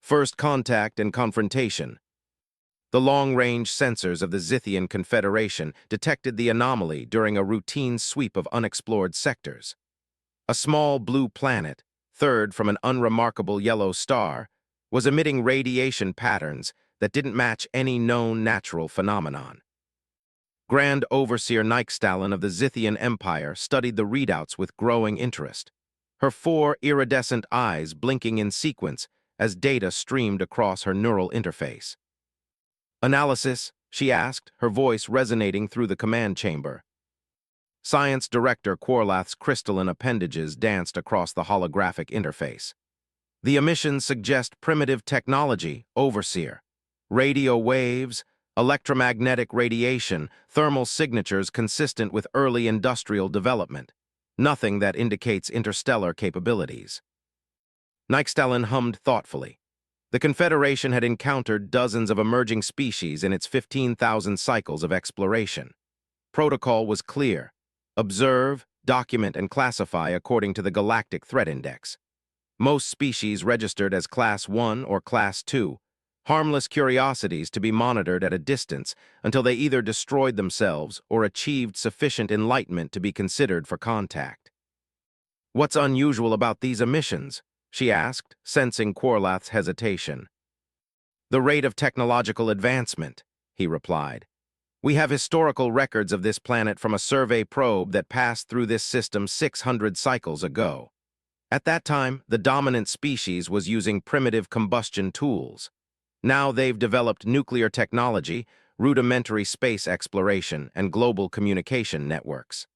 First contact and confrontation. The long-range sensors of the Zithian Confederation detected the anomaly during a routine sweep of unexplored sectors. A small blue planet, third from an unremarkable yellow star, was emitting radiation patterns that didn't match any known natural phenomenon. Grand Overseer Nykestalin of the Zithian Empire studied the readouts with growing interest, her 4 iridescent eyes blinking in sequence as data streamed across her neural interface. "Analysis?" she asked, her voice resonating through the command chamber. Science Director Quarlath's crystalline appendages danced across the holographic interface. "The emissions suggest primitive technology, Overseer. Radio waves, electromagnetic radiation, thermal signatures consistent with early industrial development. Nothing that indicates interstellar capabilities." Nykestalin hummed thoughtfully. The Confederation had encountered dozens of emerging species in its 15,000 cycles of exploration. Protocol was clear: observe, document, and classify according to the Galactic Threat Index. Most species registered as Class 1 or Class 2, harmless curiosities to be monitored at a distance until they either destroyed themselves or achieved sufficient enlightenment to be considered for contact. "What's unusual about these emissions?" she asked, sensing Quarlath's hesitation. "The rate of technological advancement," he replied. "We have historical records of this planet from a survey probe that passed through this system 600 cycles ago. At that time, the dominant species was using primitive combustion tools. Now they've developed nuclear technology, rudimentary space exploration, and global communication networks."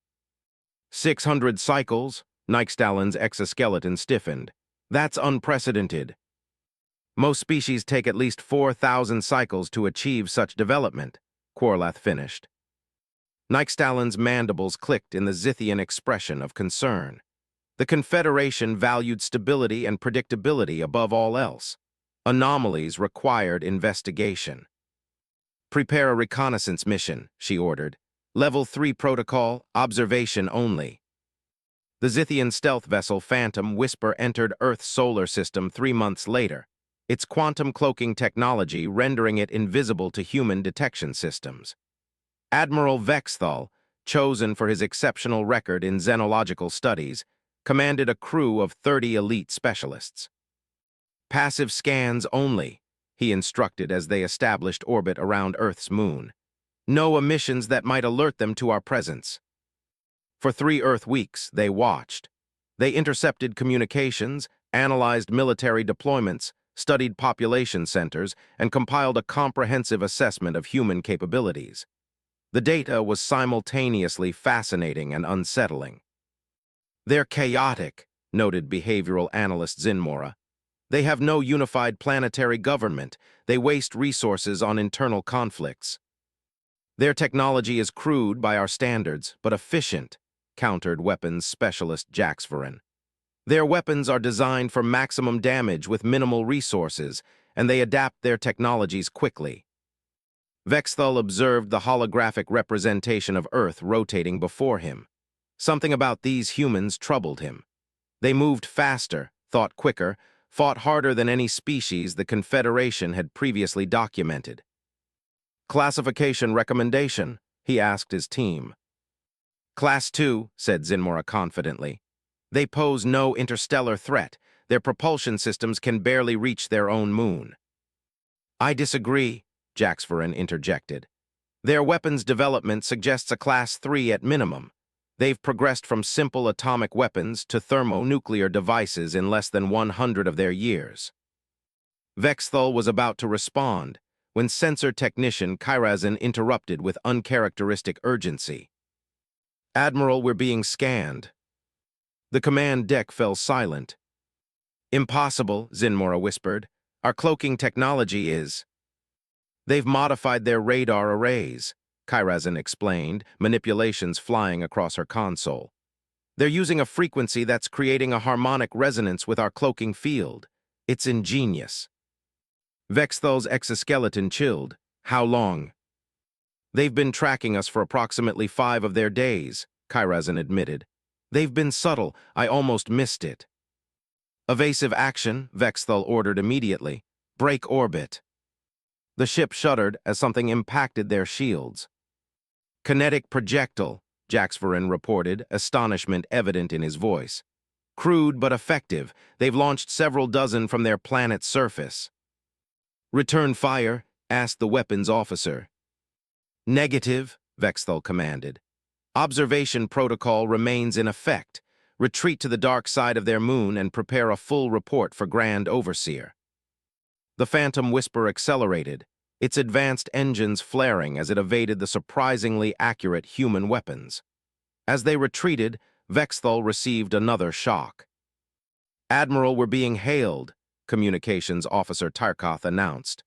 600 cycles? Nykestalin's exoskeleton stiffened. "That's unprecedented." "Most species take at least 4,000 cycles to achieve such development," Quarlath finished. Nykestalin's mandibles clicked in the Zithian expression of concern. The Confederation valued stability and predictability above all else. Anomalies required investigation. "Prepare a reconnaissance mission," she ordered. "Level 3 protocol, observation only." The Zithian stealth vessel Phantom Whisper entered Earth's solar system 3 months later, its quantum cloaking technology rendering it invisible to human detection systems. Admiral Vexthal, chosen for his exceptional record in xenological studies, commanded a crew of 30 elite specialists. "Passive scans only," he instructed as they established orbit around Earth's moon. "No emissions that might alert them to our presence." For 3 Earth weeks, they watched. They intercepted communications, analyzed military deployments, studied population centers, and compiled a comprehensive assessment of human capabilities. The data was simultaneously fascinating and unsettling. "They're chaotic," noted behavioral analyst Zinmora. "They have no unified planetary government. They waste resources on internal conflicts." "Their technology is crude by our standards, but efficient," countered weapons specialist Jaxverin. "Their weapons are designed for maximum damage with minimal resources, and they adapt their technologies quickly." Vexthal observed the holographic representation of Earth rotating before him. Something about these humans troubled him. They moved faster, thought quicker, fought harder than any species the Confederation had previously documented. "Classification recommendation?" he asked his team. "Class 2, said Zinmora confidently. "They pose no interstellar threat. Their propulsion systems can barely reach their own moon." "I disagree," Jaxverin interjected. "Their weapons development suggests a Class 3 at minimum. They've progressed from simple atomic weapons to thermonuclear devices in less than 100 of their years." Vexthal was about to respond when sensor technician Kyrazin interrupted with uncharacteristic urgency. "Admiral, we're being scanned." The command deck fell silent. "Impossible," Zinmora whispered. "Our cloaking technology is—" "They've modified their radar arrays," Kyrazin explained, manipulations flying across her console. "They're using a frequency that's creating a harmonic resonance with our cloaking field. It's ingenious." Vexthal's exoskeleton chilled. "How long?" "They've been tracking us for approximately 5 of their days," Kyrazin admitted. "They've been subtle. I almost missed it." "Evasive action," Vexthal ordered immediately. Break orbit. The ship shuddered as something impacted their shields. Kinetic projectile, Jaxverin reported, astonishment evident in his voice. Crude but effective, they've launched several dozen from their planet's surface. Return fire, asked the weapons officer. Negative, Vexthal commanded. Observation protocol remains in effect. Retreat to the dark side of their moon and prepare a full report for Grand Overseer. The Phantom Whisper accelerated, its advanced engines flaring as it evaded the surprisingly accurate human weapons. As they retreated, Vexthal received another shock. Admiral, we're being hailed, Communications Officer Tarkoth announced.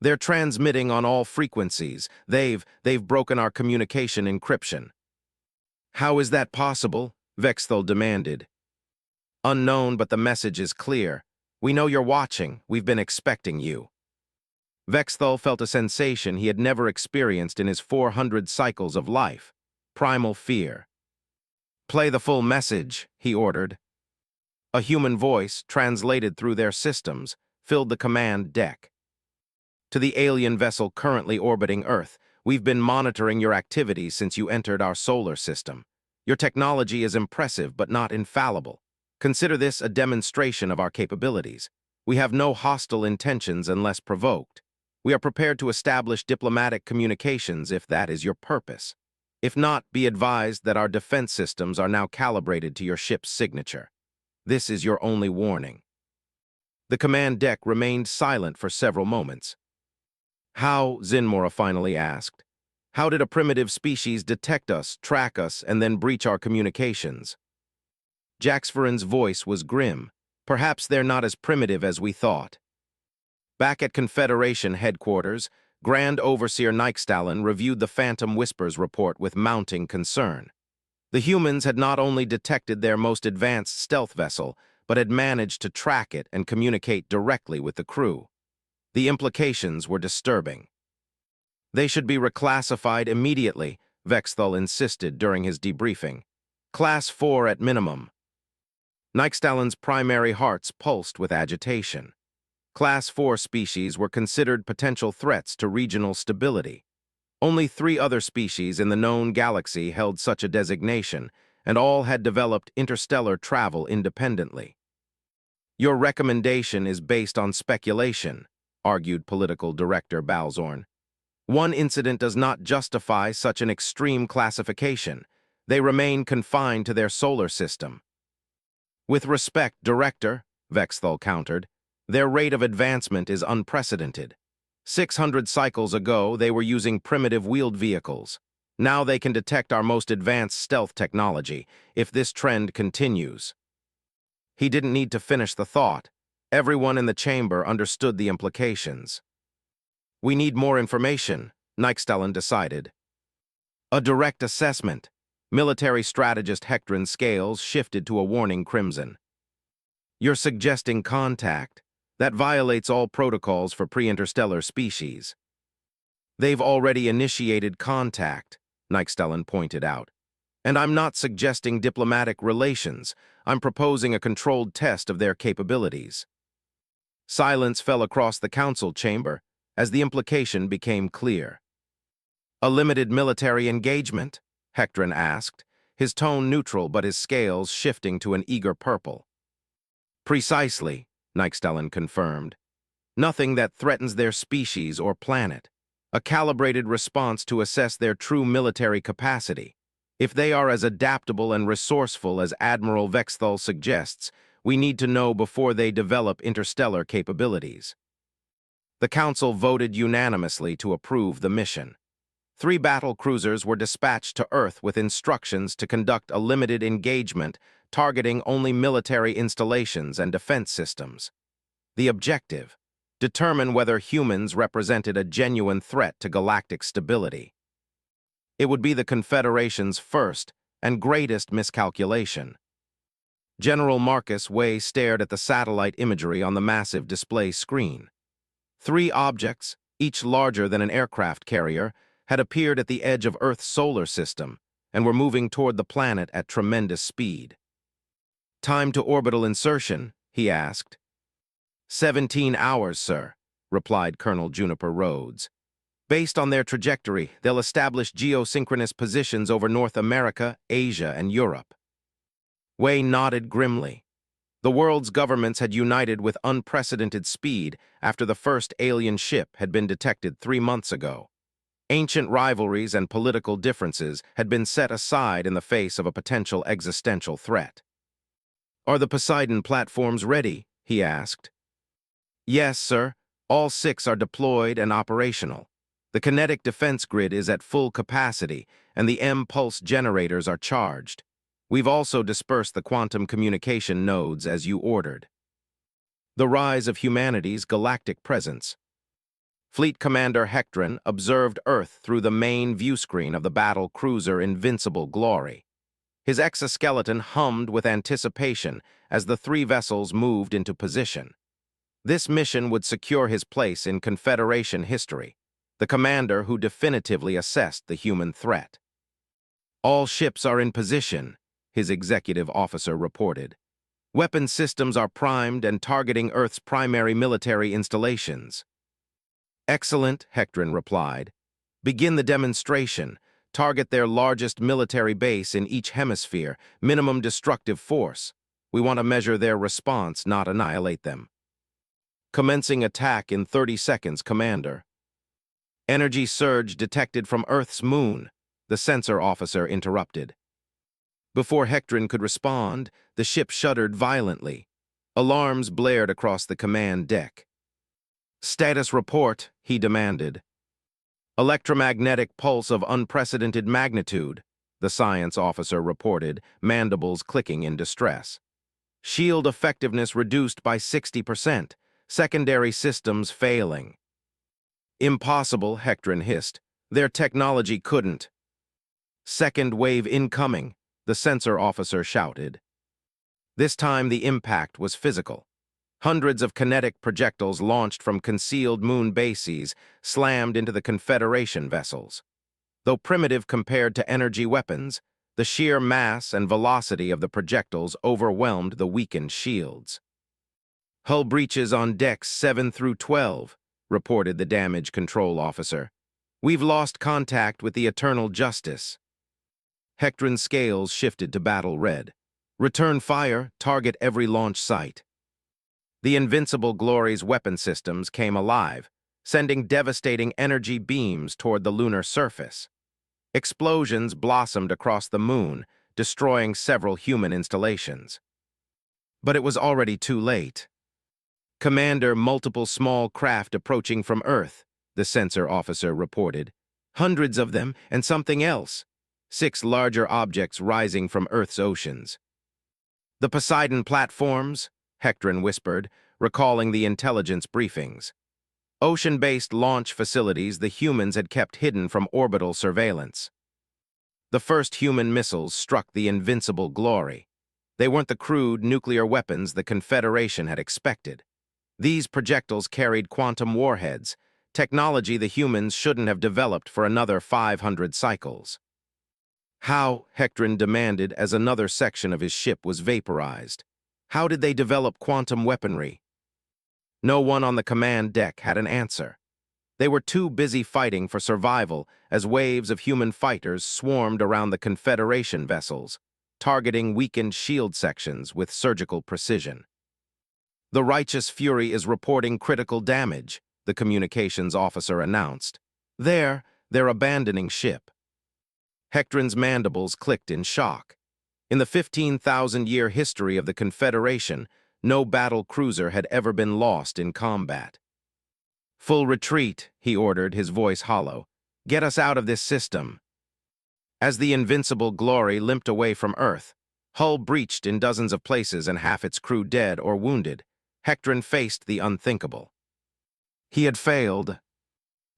They're transmitting on all frequencies. They've broken our communication encryption. How is that possible? Vexthal demanded. Unknown, but the message is clear. We know you're watching. We've been expecting you. Vexthal felt a sensation he had never experienced in his 400 cycles of life. Primal fear. Play the full message, he ordered. A human voice, translated through their systems, filled the command deck. To the alien vessel currently orbiting Earth, we've been monitoring your activities since you entered our solar system. Your technology is impressive but not infallible. Consider this a demonstration of our capabilities. We have no hostile intentions unless provoked. We are prepared to establish diplomatic communications if that is your purpose. If not, be advised that our defense systems are now calibrated to your ship's signature. This is your only warning. The command deck remained silent for several moments. How, Zinmora finally asked, how did a primitive species detect us, track us, and then breach our communications? Jaxverin's voice was grim. Perhaps they're not as primitive as we thought. Back at Confederation headquarters, Grand Overseer Nykestalin reviewed the Phantom Whispers report with mounting concern. The humans had not only detected their most advanced stealth vessel, but had managed to track it and communicate directly with the crew. The implications were disturbing. They should be reclassified immediately, Vexthal insisted during his debriefing. Class 4 at minimum. Nykestalin's primary hearts pulsed with agitation. Class 4 species were considered potential threats to regional stability. Only 3 other species in the known galaxy held such a designation, and all had developed interstellar travel independently. Your recommendation is based on speculation, argued Political Director Balzorn. One incident does not justify such an extreme classification. They remain confined to their solar system. With respect, Director, Vexthal countered, their rate of advancement is unprecedented. 600 cycles ago, they were using primitive wheeled vehicles. Now they can detect our most advanced stealth technology, if this trend continues. He didn't need to finish the thought. Everyone in the chamber understood the implications. We need more information, Nykestalin decided. A direct assessment. Military strategist Hectorin's scales shifted to a warning crimson. You're suggesting contact. That violates all protocols for pre-interstellar species. They've already initiated contact, Nykestalin pointed out. And I'm not suggesting diplomatic relations. I'm proposing a controlled test of their capabilities. Silence fell across the council chamber as the implication became clear. A limited military engagement? Hectorin asked, his tone neutral but his scales shifting to an eager purple. Precisely, Nykestalin confirmed. Nothing that threatens their species or planet. A calibrated response to assess their true military capacity. If they are as adaptable and resourceful as Admiral Vexthal suggests, we need to know before they develop interstellar capabilities. The Council voted unanimously to approve the mission. 3 battle cruisers were dispatched to Earth with instructions to conduct a limited engagement targeting only military installations and defense systems. The objective: determine whether humans represented a genuine threat to galactic stability. It would be the Confederation's first and greatest miscalculation. General Marcus Way stared at the satellite imagery on the massive display screen. 3 objects, each larger than an aircraft carrier, had appeared at the edge of Earth's solar system and were moving toward the planet at tremendous speed. Time to orbital insertion, he asked. 17 hours, sir. replied Colonel Juniper Rhodes. Based on their trajectory, they'll establish geosynchronous positions over North America, Asia, and Europe. Wei nodded grimly. The world's governments had united with unprecedented speed after the first alien ship had been detected 3 months ago. Ancient rivalries and political differences had been set aside in the face of a potential existential threat. "Are the Poseidon platforms ready?" he asked. "Yes, sir. All 6 are deployed and operational. The kinetic defense grid is at full capacity, and the M-pulse generators are charged. We've also dispersed the quantum communication nodes as you ordered." The rise of humanity's galactic presence. Fleet Commander Hectorin observed Earth through the main viewscreen of the battle cruiser Invincible Glory. His exoskeleton hummed with anticipation as the 3 vessels moved into position. This mission would secure his place in Confederation history, the commander who definitively assessed the human threat. "All ships are in position," his executive officer reported. "Weapon systems are primed and targeting Earth's primary military installations." "Excellent," Hectorin replied. "Begin the demonstration. Target their largest military base in each hemisphere, minimum destructive force. We want to measure their response, not annihilate them." "Commencing attack in 30 seconds, Commander." "Energy surge detected from Earth's moon," the sensor officer interrupted. Before Hectorin could respond, the ship shuddered violently. Alarms blared across the command deck. "Status report," he demanded. "Electromagnetic pulse of unprecedented magnitude," the science officer reported, mandibles clicking in distress. "Shield effectiveness reduced by 60%, secondary systems failing." "Impossible," Hectorin hissed. "Their technology couldn't." "Second wave incoming," the sensor officer shouted. This time the impact was physical. Hundreds of kinetic projectiles launched from concealed moon bases slammed into the Confederation vessels. Though primitive compared to energy weapons, the sheer mass and velocity of the projectiles overwhelmed the weakened shields. "Hull breaches on decks 7 through 12, reported the damage control officer. "We've lost contact with the Eternal Justice." Hectorin's scales shifted to battle red. "Return fire, target every launch site." The Invincible Glory's weapon systems came alive, sending devastating energy beams toward the lunar surface. Explosions blossomed across the moon, destroying several human installations. But it was already too late. "Commander, multiple small craft approaching from Earth," the sensor officer reported. "Hundreds of them, and something else. 6 larger objects rising from Earth's oceans." "The Poseidon platforms," Hectorin whispered, recalling the intelligence briefings. Ocean-based launch facilities the humans had kept hidden from orbital surveillance. The first human missiles struck the Invincible Glory. They weren't the crude nuclear weapons the Confederation had expected. These projectiles carried quantum warheads, technology the humans shouldn't have developed for another 500 cycles. "How?" Hectorin demanded as another section of his ship was vaporized. "How did they develop quantum weaponry?" No one on the command deck had an answer. They were too busy fighting for survival as waves of human fighters swarmed around the Confederation vessels, targeting weakened shield sections with surgical precision. "The Righteous Fury is reporting critical damage," the communications officer announced. They're abandoning ship." Hectorin's mandibles clicked in shock. In the 15,000-year history of the Confederation, no battle cruiser had ever been lost in combat. "Full retreat," he ordered, his voice hollow. "Get us out of this system." As the Invincible Glory limped away from Earth, hull breached in dozens of places and half its crew dead or wounded, Hectorin faced the unthinkable. He had failed.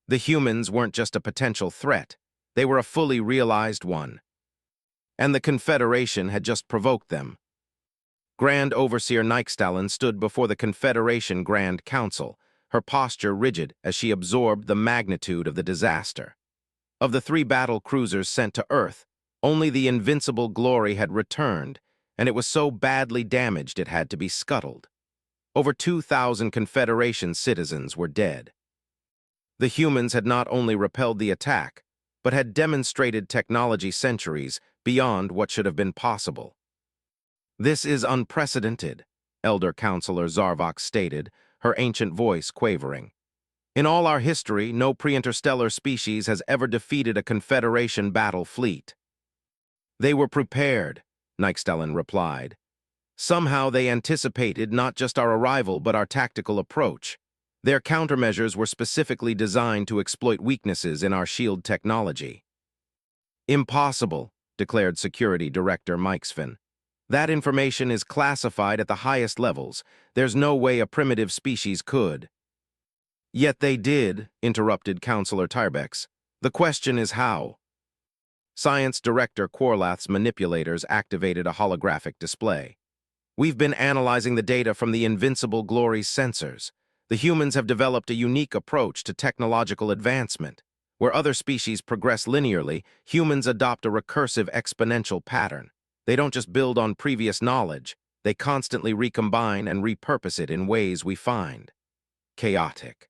The humans weren't just a potential threat, they were a fully realized one. And the Confederation had just provoked them. Grand Overseer Nykestalin stood before the Confederation Grand Council, her posture rigid as she absorbed the magnitude of the disaster. Of the 3 battle cruisers sent to Earth, only the Invincible Glory had returned, and it was so badly damaged it had to be scuttled. Over 2,000 Confederation citizens were dead. The humans had not only repelled the attack, but had demonstrated technology centuries beyond what should have been possible. This is unprecedented, Elder Counselor Zarvok stated, her ancient voice quavering. In all our history, no pre-interstellar species has ever defeated a Confederation battle fleet. They were prepared, Nykstellan replied. Somehow they anticipated not just our arrival but our tactical approach. Their countermeasures were specifically designed to exploit weaknesses in our shield technology. Impossible, declared Security Director Mikesvin. That information is classified at the highest levels. There's no way a primitive species could. Yet they did, interrupted Counselor Tyrebex. The question is how. Science Director Quarlath's manipulators activated a holographic display. We've been analyzing the data from the Invincible Glory's sensors. The humans have developed a unique approach to technological advancement. Where other species progress linearly, humans adopt a recursive exponential pattern. They don't just build on previous knowledge, they constantly recombine and repurpose it in ways we find chaotic.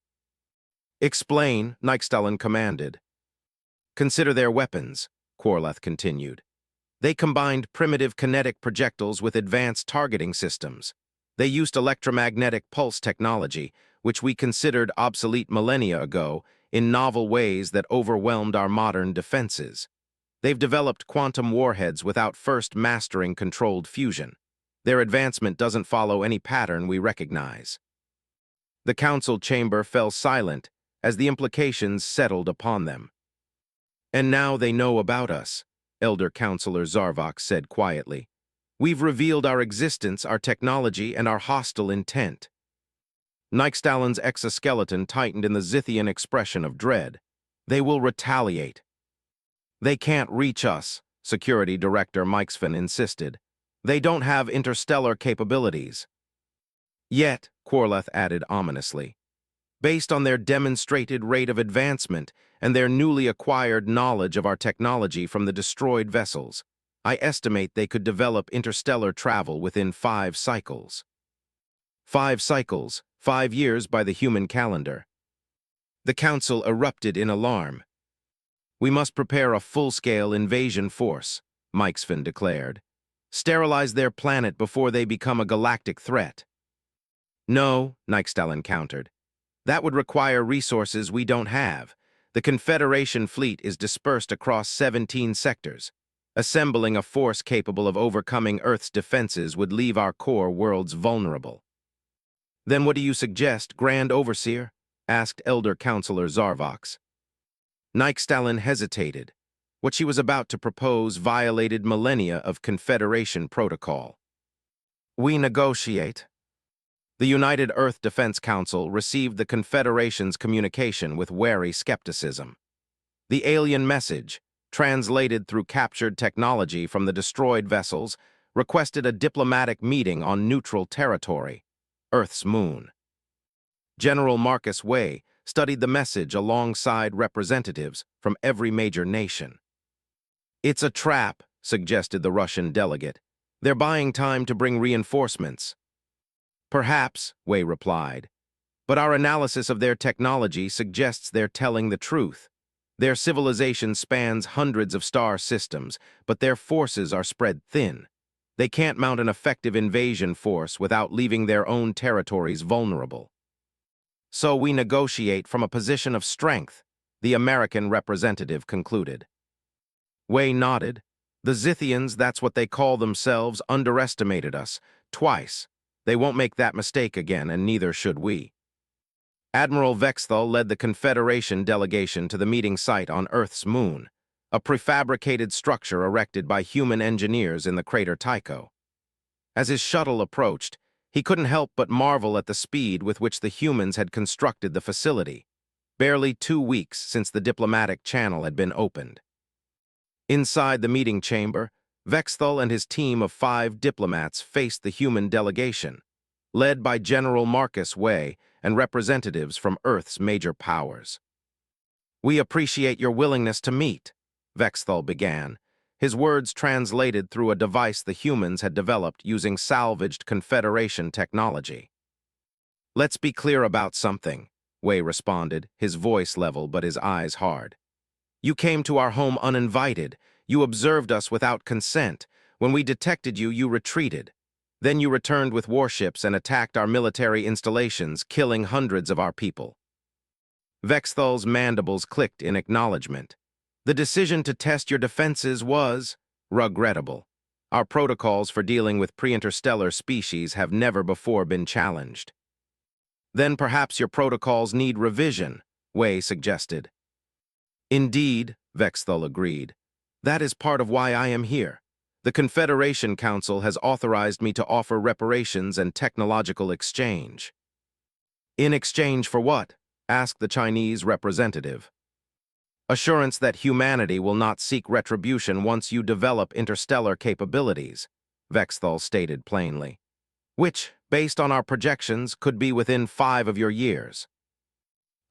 Explain, Nykstellan commanded. Consider their weapons, Quarlath continued. They combined primitive kinetic projectiles with advanced targeting systems. They used electromagnetic pulse technology, which we considered obsolete millennia ago, in novel ways that overwhelmed our modern defenses. They've developed quantum warheads without first mastering controlled fusion. Their advancement doesn't follow any pattern we recognize. The council chamber fell silent as the implications settled upon them. And now they know about us, Elder Counselor Zarvok said quietly. We've revealed our existence, our technology, and our hostile intent. Nykstellan's exoskeleton tightened in the Zithian expression of dread. They will retaliate. They can't reach us, Security Director Mikesvin insisted. They don't have interstellar capabilities. Yet, Quarlath added ominously, based on their demonstrated rate of advancement and their newly acquired knowledge of our technology from the destroyed vessels, I estimate they could develop interstellar travel within 5 cycles. 5 cycles, 5 years by the human calendar. The council erupted in alarm. We must prepare a full-scale invasion force, Mikesvin declared. Sterilize their planet before they become a galactic threat. No, Nykstellan countered. That would require resources we don't have. The Confederation fleet is dispersed across 17 sectors. Assembling a force capable of overcoming Earth's defenses would leave our core worlds vulnerable. Then what do you suggest, Grand Overseer? Asked Elder Counselor Zarvox. Nykstellan hesitated. What she was about to propose violated millennia of Confederation protocol. We negotiate. The United Earth Defense Council received the Confederation's communication with wary skepticism. The alien message, translated through captured technology from the destroyed vessels, requested a diplomatic meeting on neutral territory, Earth's moon. General Marcus Way studied the message alongside representatives from every major nation. It's a trap, suggested the Russian delegate. They're buying time to bring reinforcements. Perhaps, Way replied, but our analysis of their technology suggests they're telling the truth. Their civilization spans hundreds of star systems, but their forces are spread thin. They can't mount an effective invasion force without leaving their own territories vulnerable. So we negotiate from a position of strength, the American representative concluded. Way nodded. The Zithians, that's what they call themselves, underestimated us, twice. They won't make that mistake again, and neither should we. Admiral Vexthal led the Confederation delegation to the meeting site on Earth's moon, a prefabricated structure erected by human engineers in the crater Tycho. As his shuttle approached, he couldn't help but marvel at the speed with which the humans had constructed the facility, barely 2 weeks since the diplomatic channel had been opened. Inside the meeting chamber, Vexthal and his team of 5 diplomats faced the human delegation, led by General Marcus Way and representatives from Earth's major powers. We appreciate your willingness to meet, Vexthal began, his words translated through a device the humans had developed using salvaged Confederation technology. Let's be clear about something, Wei responded, his voice level but his eyes hard. You came to our home uninvited. You observed us without consent. When we detected you, you retreated. Then you returned with warships and attacked our military installations, killing hundreds of our people. Vexthal's mandibles clicked in acknowledgement. The decision to test your defenses was regrettable. Our protocols for dealing with pre-interstellar species have never before been challenged. Then perhaps your protocols need revision, Wei suggested. Indeed, Vexthal agreed. That is part of why I am here. The Confederation Council has authorized me to offer reparations and technological exchange. In exchange for what? Asked the Chinese representative. Assurance that humanity will not seek retribution once you develop interstellar capabilities, Vexthal stated plainly. Which, based on our projections, could be within 5 of your years.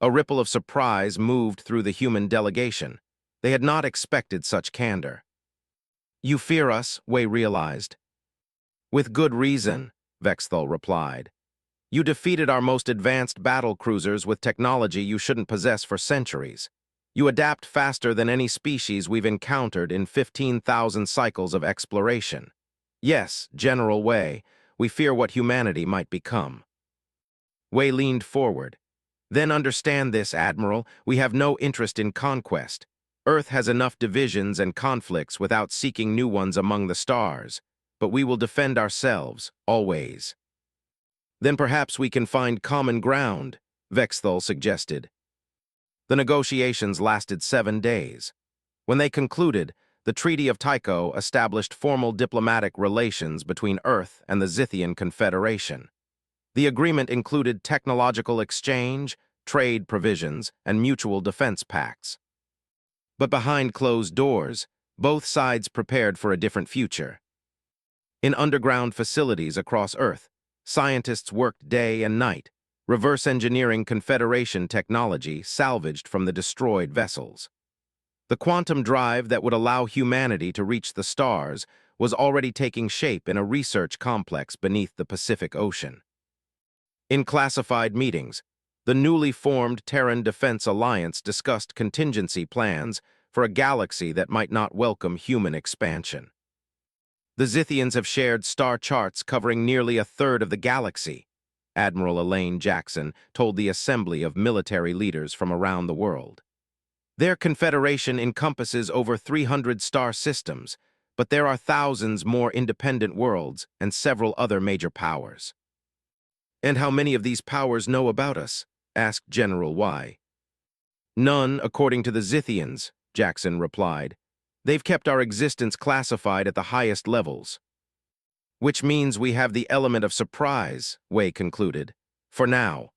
A ripple of surprise moved through the human delegation. They had not expected such candor. You fear us, Wei realized. With good reason, Vexthal replied. You defeated our most advanced battle cruisers with technology you shouldn't possess for centuries. You adapt faster than any species we've encountered in 15,000 cycles of exploration. Yes, General Wei, we fear what humanity might become. Wei leaned forward. Then understand this, Admiral, we have no interest in conquest. Earth has enough divisions and conflicts without seeking new ones among the stars, but we will defend ourselves, always. Then perhaps we can find common ground, Vexthal suggested. The negotiations lasted 7 days. When they concluded, the Treaty of Tycho established formal diplomatic relations between Earth and the Zithian Confederation. The agreement included technological exchange, trade provisions, and mutual defense pacts. But behind closed doors, both sides prepared for a different future. In underground facilities across Earth, scientists worked day and night, reverse engineering Confederation technology salvaged from the destroyed vessels. The quantum drive that would allow humanity to reach the stars was already taking shape in a research complex beneath the Pacific Ocean. In classified meetings, the newly formed Terran Defense Alliance discussed contingency plans for a galaxy that might not welcome human expansion. The Zithians have shared star charts covering nearly a third of the galaxy, Admiral Elaine Jackson told the assembly of military leaders from around the world. Their confederation encompasses over 300 star systems, but there are thousands more independent worlds and several other major powers. And how many of these powers know about us? Asked General Y. None, according to the Zithians, Jackson replied. They've kept our existence classified at the highest levels. Which means we have the element of surprise, Wei concluded. For now.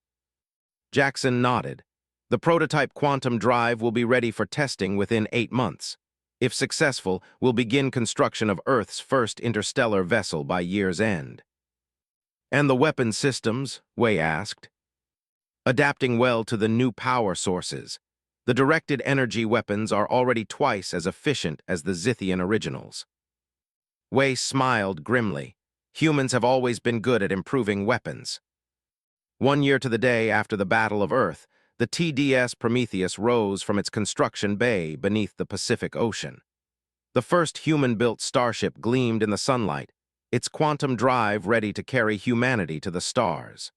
Jackson nodded. The prototype quantum drive will be ready for testing within 8 months. If successful, we'll begin construction of Earth's first interstellar vessel by year's end. And the weapon systems, Wei asked. Adapting well to the new power sources. The directed energy weapons are already twice as efficient as the Zithian originals. Wei smiled grimly. Humans have always been good at improving weapons. 1 year to the day after the Battle of Earth, the TDS Prometheus rose from its construction bay beneath the Pacific Ocean. The first human-built starship gleamed in the sunlight, its quantum drive ready to carry humanity to the stars.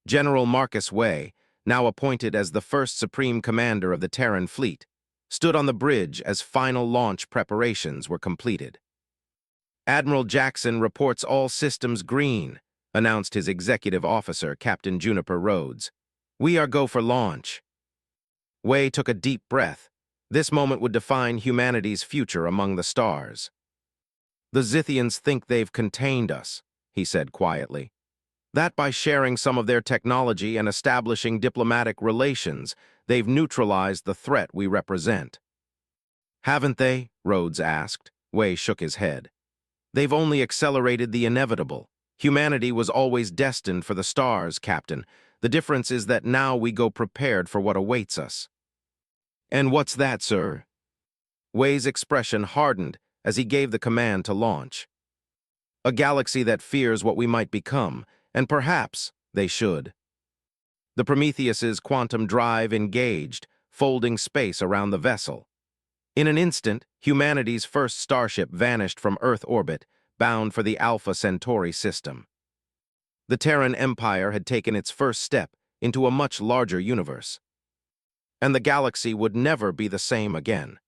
General Marcus Wei, now appointed as the first Supreme Commander of the Terran Fleet, stood on the bridge as final launch preparations were completed. Admiral Jackson reports all systems green, announced his executive officer, Captain Juniper Rhodes. We are go for launch. Wei took a deep breath. This moment would define humanity's future among the stars. The Zithians think they've contained us, he said quietly. That by sharing some of their technology and establishing diplomatic relations, they've neutralized the threat we represent. Haven't they? Rhodes asked. Wei shook his head. They've only accelerated the inevitable. Humanity was always destined for the stars, Captain. The difference is that now we go prepared for what awaits us. And what's that, sir? Wei's expression hardened as he gave the command to launch. A galaxy that fears what we might become, and perhaps, They should. The Prometheus's quantum drive engaged, folding space around the vessel. In an instant, humanity's first starship vanished from Earth orbit, bound for the Alpha Centauri system. The Terran Empire had taken its first step into a much larger universe. And the galaxy would never be the same again.